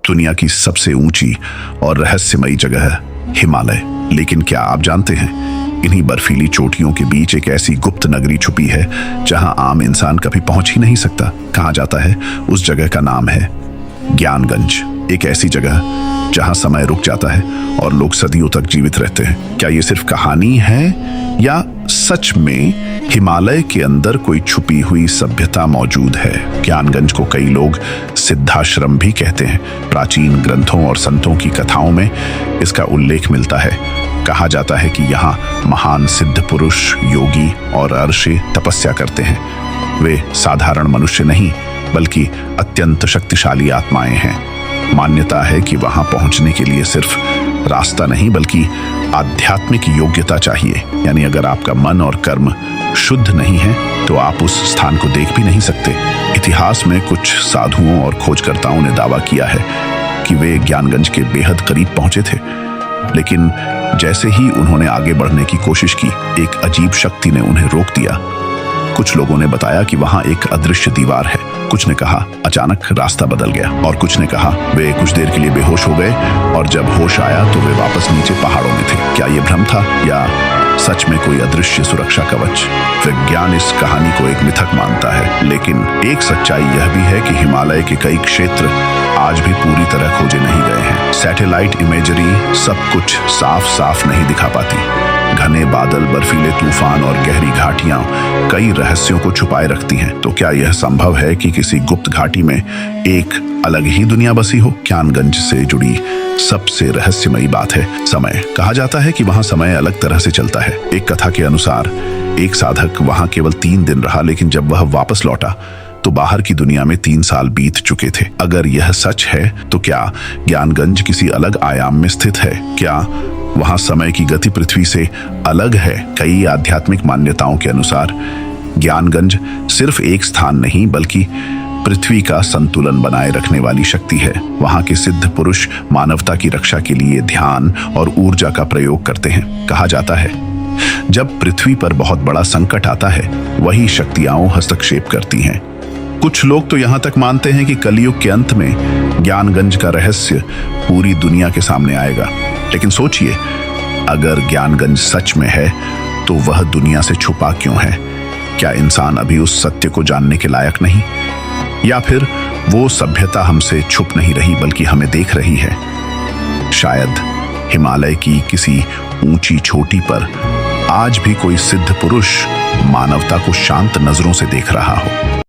दुनिया की सबसे ऊंची और रहस्यमयी जगह है हिमालय। लेकिन क्या आप जानते हैं, इन्हीं बर्फीली चोटियों के बीच एक ऐसी गुप्त नगरी छुपी है जहां आम इंसान कभी पहुंच ही नहीं सकता। कहा जाता है उस जगह का नाम है ज्ञानगंज, एक ऐसी जगह जहां समय रुक जाता है और लोग सदियों तक जीवित रहते हैं। क्या ये सिर्फ कहानी है या सच में हिमालय के अंदर कोई छुपी हुई सभ्यता मौजूद है? ज्ञानगंज को कई लोग सिद्धाश्रम भी कहते हैं। प्राचीन ग्रंथों और संतों की कथाओं में इसका उल्लेख मिलता है। कहा जाता है कि यहाँ महान सिद्ध पुरुष, योगी और ऋषि तपस्या करते हैं। वे साधारण मनुष्य नहीं बल्कि अत्यंत शक्तिशाली आत्माएं हैं। मान्यता है कि वहां पहुंचने के लिए सिर्फ रास्ता नहीं बल्कि आध्यात्मिक योग्यता चाहिए। यानी अगर आपका मन और कर्म शुद्ध नहीं है तो आप उस स्थान को देख भी नहीं सकते। इतिहास में कुछ साधुओं और खोजकर्ताओं ने दावा किया है कि वे ज्ञानगंज के बेहद करीब पहुंचे थे, लेकिन जैसे ही उन्होंने आगे बढ़ने की कोशिश की, एक अजीब शक्ति ने उन्हें रोक दिया। कुछ लोगों ने बताया कि वहां एक अदृश्य दीवार है, कुछ ने कहा अचानक रास्ता बदल गया, और कुछ ने कहा वे कुछ देर के लिए बेहोश हो गए और जब होश आया तो वे वापस नीचे पहाड़ों में थे। क्या ये भ्रम था या सच में कोई अदृश्य सुरक्षा कवच? विज्ञान इस कहानी को एक मिथक मानता है, लेकिन एक सच्चाई यह भी है कि हिमालय के कई क्षेत्र आज भी पूरी तरह खोजे नहीं गए हैं। सैटेलाइट इमेजरी सब कुछ साफ साफ नहीं दिखा पाती। घने बादल, बर्फीले तूफान और गहरी घाटियां कई रहस्यों को छुपाए रखती हैं। तो क्या यह संभव है कि किसी गुप्त घाटी में एक अलग ही दुनिया बसी हो? ज्ञानगंज से जुड़ी सबसे रहस्यमयी बात है समय। कहा जाता है कि वहां समय अलग तरह से चलता है। एक कथा के अनुसार एक साधक वहां केवल 3 दिन रहा, लेकिन जब वह वापस लौटा तो बाहर की दुनिया में 3 साल बीत चुके थे। अगर यह सच है तो क्या ज्ञानगंज किसी अलग आयाम में स्थित है? क्या वहां समय की गति पृथ्वी से अलग है? कई आध्यात्मिक मान्यताओं के अनुसार ज्ञानगंज सिर्फ एक स्थान नहीं बल्कि पृथ्वी का संतुलन बनाए रखने वाली शक्ति है। वहां के सिद्ध पुरुष मानवता की रक्षा के लिए ध्यान और ऊर्जा का प्रयोग करते हैं। कहा जाता है जब पृथ्वी पर बहुत बड़ा संकट आता है, वही शक्तियां हस्तक्षेप करती हैं। कुछ लोग तो यहाँ तक मानते हैं कि कलयुग के अंत में ज्ञानगंज का रहस्य पूरी दुनिया के सामने आएगा। लेकिन सोचिए, अगर ज्ञानगंज सच में है तो वह दुनिया से छुपा क्यों है? क्या इंसान अभी उस सत्य को जानने के लायक नहीं, या फिर वो सभ्यता हमसे छुप नहीं रही बल्कि हमें देख रही है? शायद हिमालय की किसी ऊंची चोटी पर आज भी कोई सिद्ध पुरुष मानवता को शांत नजरों से देख रहा हो।